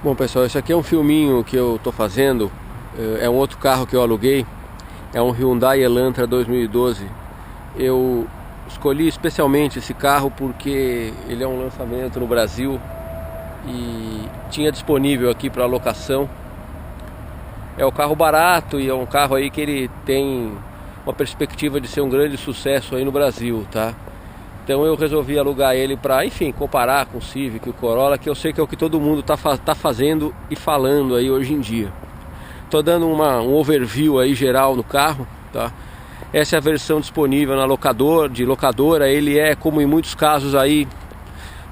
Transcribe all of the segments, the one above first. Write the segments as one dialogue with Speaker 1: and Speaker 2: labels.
Speaker 1: Bom, pessoal, esse aqui é um filminho que eu tô fazendo. É um outro carro que eu aluguei. É um Hyundai Elantra 2012. Eu escolhi especialmente esse carro porque ele é um lançamento no Brasil e tinha disponível aqui para locação. É um carro barato e é um carro aí que ele tem uma perspectiva de ser um grande sucesso aí no Brasil, tá? Então eu resolvi alugar ele para, enfim, comparar com o Civic e o Corolla, que eu sei que é o que todo mundo tá fazendo e falando aí hoje em dia. Tô dando um overview aí geral no carro, tá? Essa é a versão disponível na locadora. Ele é, como em muitos casos aí,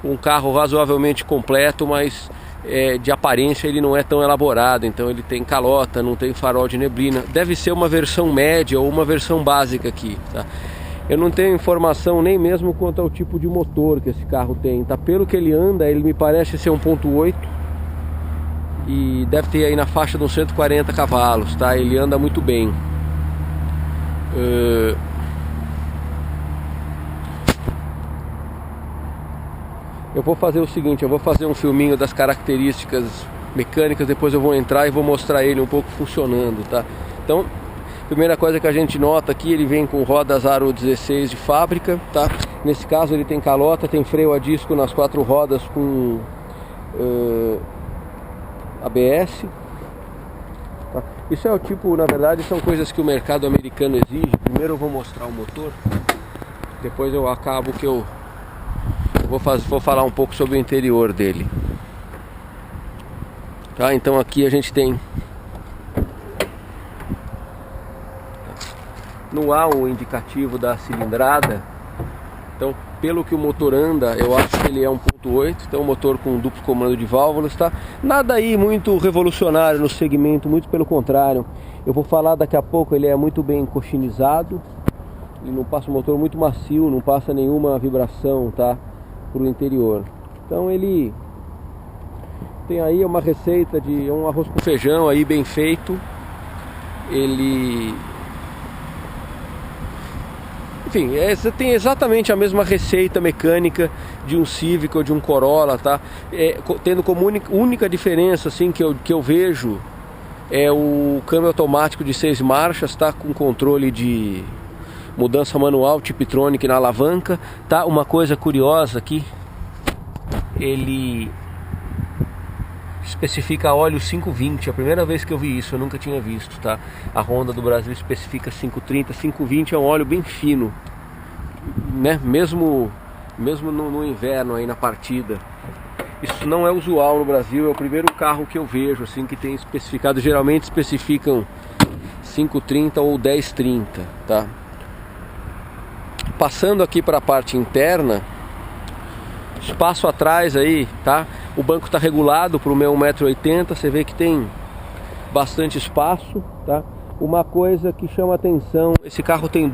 Speaker 1: um carro razoavelmente completo, mas de aparência ele não é tão elaborado. Então ele tem calota, não tem farol de neblina. Deve ser uma versão média ou uma versão básica aqui, tá? Eu não tenho informação nem mesmo quanto ao tipo de motor que esse carro tem, tá? Pelo que ele anda, ele me parece ser 1.8 e deve ter aí na faixa de uns 140 cavalos, tá? Ele anda muito bem. Eu vou fazer o seguinte, eu vou fazer um filminho das características mecânicas, depois eu vou entrar e vou mostrar ele um pouco funcionando, tá? Então, primeira coisa que a gente nota aqui, ele vem com rodas aro 16 de fábrica, tá? Nesse caso ele tem calota, tem freio a disco nas 4 rodas com ABS, tá? Isso é o tipo, na verdade, são coisas que o mercado americano exige. Primeiro eu vou mostrar o motor, depois eu acabo que eu vou falar um pouco sobre o interior dele, tá? Então aqui a gente tem no A o indicativo da cilindrada. Então, pelo que o motor anda, eu acho que ele é 1.8, então um motor com duplo comando de válvulas, tá? Nada aí muito revolucionário no segmento, muito pelo contrário. Eu vou falar daqui a pouco, ele é muito bem cochinizado e não passa um motor muito macio, não passa nenhuma vibração, tá? Pro interior. Então ele tem aí uma receita de um arroz com feijão aí bem feito. Ele, enfim, tem exatamente a mesma receita mecânica de um Civic ou de um Corolla, tá? Tendo como única diferença assim, que eu vejo é o câmbio automático de 6 marchas, tá? Com controle de mudança manual, Tiptronic na alavanca, tá? Uma coisa curiosa aqui, ele especifica óleo 520, é a primeira vez que eu vi isso, eu nunca tinha visto, tá? A Honda do Brasil especifica 530, 520 é um óleo bem fino, né? Mesmo no inverno aí na partida. Isso não é usual no Brasil, é o primeiro carro que eu vejo assim que tem especificado, geralmente especificam 530 ou 1030, tá? Passando aqui para a parte interna, espaço atrás aí, tá? O banco está regulado para o meu 1,80 m, você vê que tem bastante espaço, tá? Uma coisa que chama atenção, esse carro tem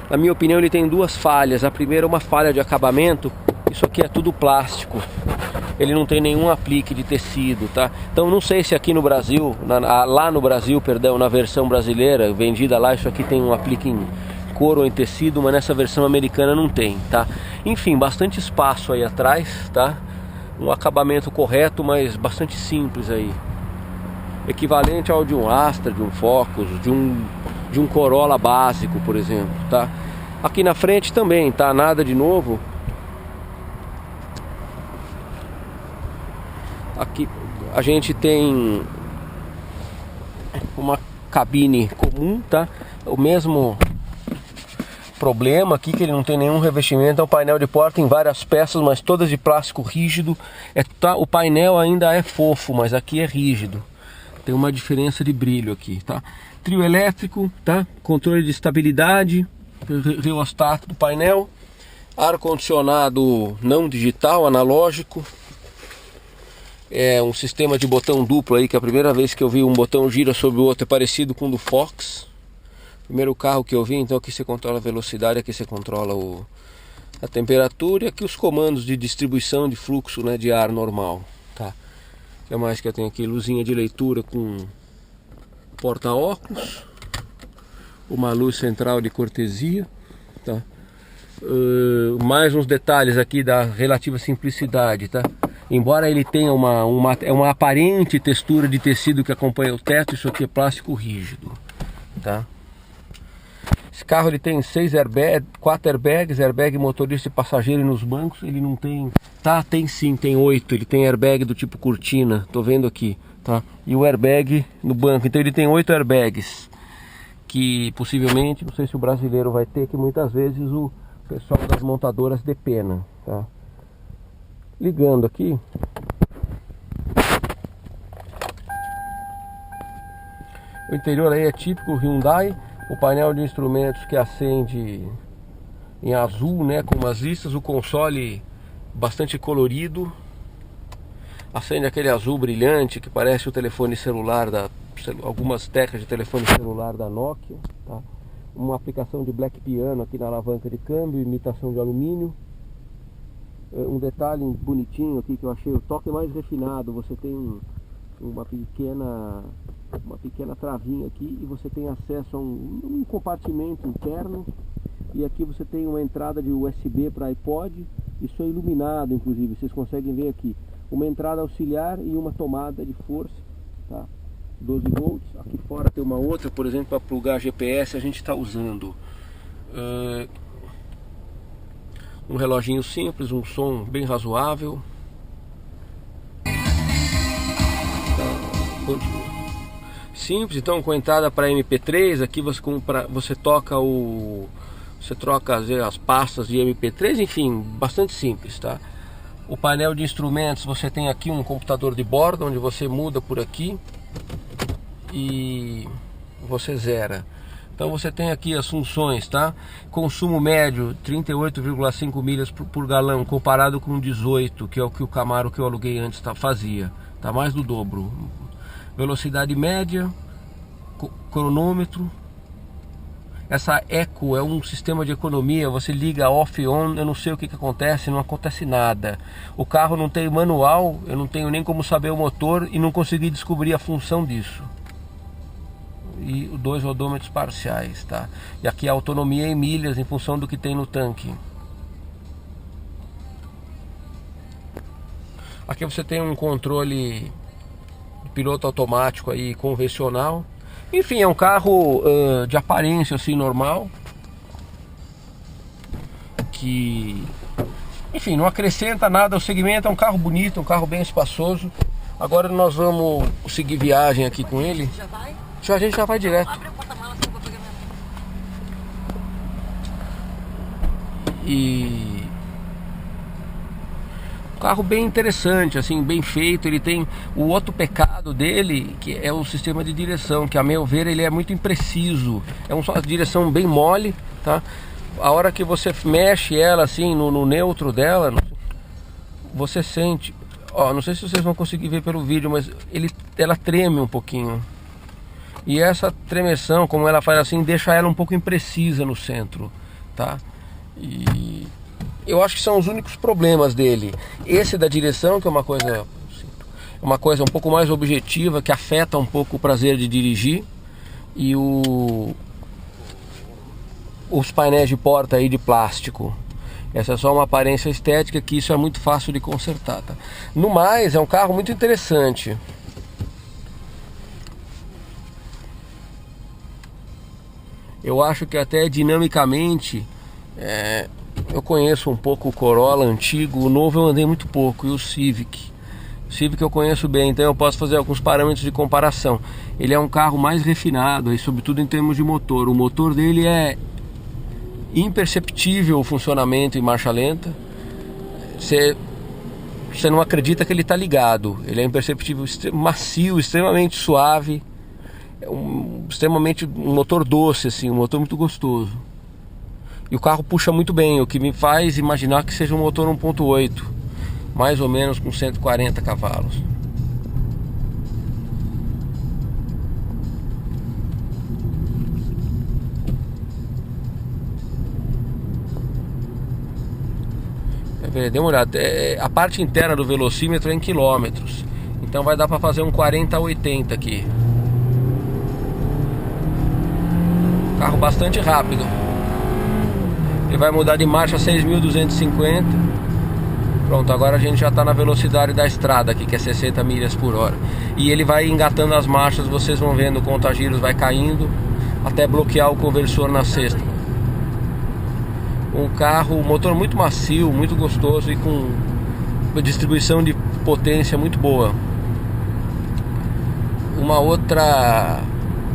Speaker 1: na minha opinião ele tem duas falhas. A primeira é uma falha de acabamento, isso aqui é tudo plástico, ele não tem nenhum aplique de tecido, tá? Então não sei se aqui no Brasil, lá no Brasil, perdão, na versão brasileira, vendida lá, isso aqui tem um aplique em couro ou em tecido, mas nessa versão americana não tem, tá? Enfim, bastante espaço aí atrás, tá? Um acabamento correto, mas bastante simples aí, equivalente ao de um Astra, de um Focus, de um Corolla básico, por exemplo, tá? Aqui na frente também, tá? Nada de novo. Aqui a gente tem uma cabine comum, tá? O mesmo problema aqui, que ele não tem nenhum revestimento, é um painel de porta em várias peças, mas todas de plástico rígido. Tá? O painel ainda é fofo, mas aqui é rígido. Tem uma diferença de brilho aqui, tá? Trio elétrico, tá? Controle de estabilidade, reostato do painel, ar-condicionado não digital, analógico. É um sistema de botão duplo aí, que é a primeira vez que eu vi um botão gira sobre o outro, é parecido com o do Fox. Primeiro carro que eu vi, então aqui você controla a velocidade, aqui você controla a temperatura e aqui os comandos de distribuição de fluxo, né, de ar normal, tá? O que mais que eu tenho aqui? Luzinha de leitura com porta-óculos, uma luz central de cortesia, tá? Mais uns detalhes aqui da relativa simplicidade, tá? Embora ele tenha uma aparente textura de tecido que acompanha o teto, isso aqui é plástico rígido, tá? Esse carro ele tem 4 airbags, airbag motorista e passageiro nos bancos. Ele não tem... Tá, tem sim, tem 8. Ele tem airbag do tipo cortina, tô vendo aqui, tá? E o airbag no banco, então ele tem 8 airbags. Que possivelmente, não sei se o brasileiro vai ter, que muitas vezes o pessoal das montadoras depena, tá? Ligando aqui. O interior aí é típico Hyundai. O painel de instrumentos que acende em azul, né, com umas listas. O console bastante colorido. Acende aquele azul brilhante que parece o telefone celular algumas teclas de telefone celular da Nokia, tá? Uma aplicação de black piano aqui na alavanca de câmbio, imitação de alumínio. Um detalhe bonitinho aqui que eu achei, o toque mais refinado. Você tem uma pequena travinha aqui e você tem acesso a um compartimento interno, e aqui você tem uma entrada de USB para iPod. Isso é iluminado, inclusive, vocês conseguem ver aqui uma entrada auxiliar e uma tomada de força, tá? 12 volts. Aqui fora tem uma outra, por exemplo, para plugar GPS. A gente está usando um reloginho simples, um som bem razoável. Continua. Simples, então, com entrada para MP3. Aqui você troca as pastas de MP3, enfim, bastante simples, tá? O painel de instrumentos, você tem aqui um computador de bordo, onde você muda por aqui e você zera. Então você tem aqui as funções, tá? Consumo médio 38,5 milhas por galão, comparado com 18, que é o que o Camaro que eu aluguei antes fazia, tá? Mais do dobro. Velocidade média, cronômetro. Essa Eco é um sistema de economia, você liga off e on, eu não sei o que acontece, não acontece nada. O carro não tem manual, eu não tenho nem como saber o motor e não consegui descobrir a função disso. E 2 odômetros parciais, tá? E aqui a autonomia em milhas em função do que tem no tanque. Aqui você tem um controle de piloto automático aí convencional. Enfim, é um carro de aparência assim normal, que, enfim, não acrescenta nada ao segmento. É um carro bonito, um carro bem espaçoso. Agora nós vamos seguir viagem aqui com ele.
Speaker 2: Já vai?
Speaker 1: A gente já vai direto.
Speaker 2: Abre a porta-malas que eu vou pegar minha...
Speaker 1: E carro bem interessante, assim, bem feito. Ele tem o outro pecado dele, que é o sistema de direção, que a meu ver ele é muito impreciso. É uma direção bem mole, tá? A hora que você mexe ela assim no neutro dela, você sente, ó, não sei se vocês vão conseguir ver pelo vídeo, mas ela treme um pouquinho. E essa tremeção, como ela faz assim, deixa ela um pouco imprecisa no centro, tá? E eu acho que são os únicos problemas dele. Esse da direção, que é uma coisa um pouco mais objetiva, que afeta um pouco o prazer de dirigir. E os painéis de porta aí de plástico. Essa é só uma aparência estética, que isso é muito fácil de consertar, tá? No mais, é um carro muito interessante. Eu acho que até dinamicamente, eu conheço um pouco o Corolla antigo. O novo eu andei muito pouco, e o Civic eu conheço bem, então eu posso fazer alguns parâmetros de comparação. Ele é um carro mais refinado, e sobretudo em termos de motor. O motor dele é imperceptível, o funcionamento em marcha lenta. Você não acredita que ele está ligado. Ele é imperceptível, macio, extremamente suave. É um motor doce, assim, um motor muito gostoso. E o carro puxa muito bem, o que me faz imaginar que seja um motor 1.8, mais ou menos com 140 cavalos. Dê uma olhada, a parte interna do velocímetro é em quilômetros, então vai dar para fazer um 40 a 80 aqui. Carro bastante rápido. Ele vai mudar de marcha a 6.250. Pronto, agora a gente já está na velocidade da estrada aqui, que é 60 milhas por hora. E ele vai engatando as marchas, vocês vão vendo o contagiros vai caindo até bloquear o conversor na sexta. Um carro, motor muito macio, muito gostoso e com uma distribuição de potência muito boa. Uma outra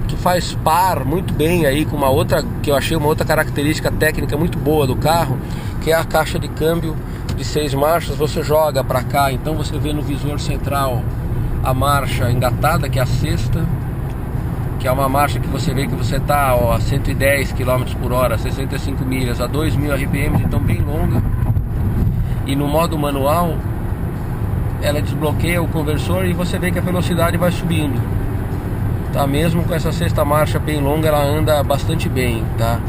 Speaker 1: que faz par muito bem aí com uma outra que eu achei uma outra característica técnica muito boa do carro, que é a caixa de câmbio de 6 marchas. Você joga para cá, então você vê no visor central a marcha engatada, que é a sexta, que é uma marcha que você vê que você está a 110 km por hora, 65 milhas, a 2.000 RPM, então bem longa. E no modo manual ela desbloqueia o conversor e você vê que a velocidade vai subindo, tá? Mesmo com essa sexta marcha bem longa, ela anda bastante bem, tá?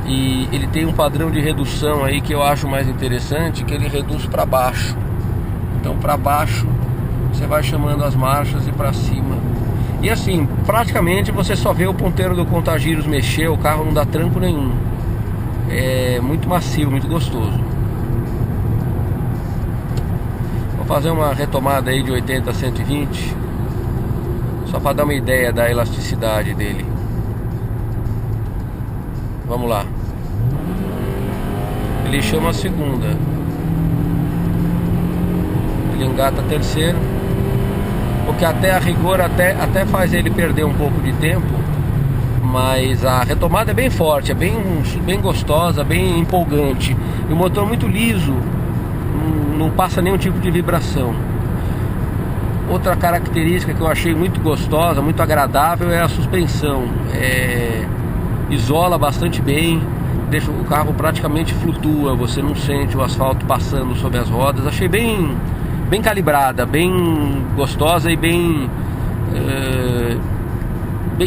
Speaker 1: E ele tem um padrão de redução aí que eu acho mais interessante, que ele reduz para baixo. Então para baixo você vai chamando as marchas e para cima. E assim, praticamente você só vê o ponteiro do contagiros mexer, o carro não dá tranco nenhum. É muito macio, muito gostoso. Vou fazer uma retomada aí de 80 a 120, só para dar uma ideia da elasticidade dele. Vamos lá. Ele chama a segunda, ele engata a terceira, o que até a rigor até faz ele perder um pouco de tempo, mas a retomada é bem forte, é bem gostosa, bem empolgante. E o motor muito liso, não passa nenhum tipo de vibração. Outra característica que eu achei muito gostosa, muito agradável, é a suspensão. Isola bastante bem, deixa o carro praticamente flutua, você não sente o asfalto passando sobre as rodas. Achei bem calibrada, bem gostosa e bem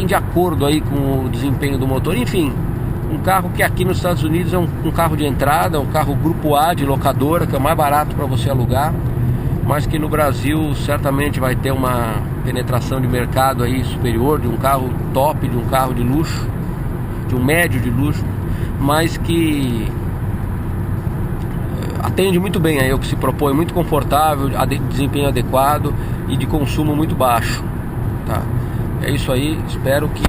Speaker 1: de acordo aí com o desempenho do motor. Enfim, um carro que aqui nos Estados Unidos é um carro de entrada, um carro grupo A de locadora, que é o mais barato para você alugar, mas que no Brasil certamente vai ter uma penetração de mercado aí superior, de um carro top, de um carro de luxo, de um médio de luxo, mas que atende muito bem aí o que se propõe, muito confortável, desempenho adequado e de consumo muito baixo, tá? É isso aí, espero que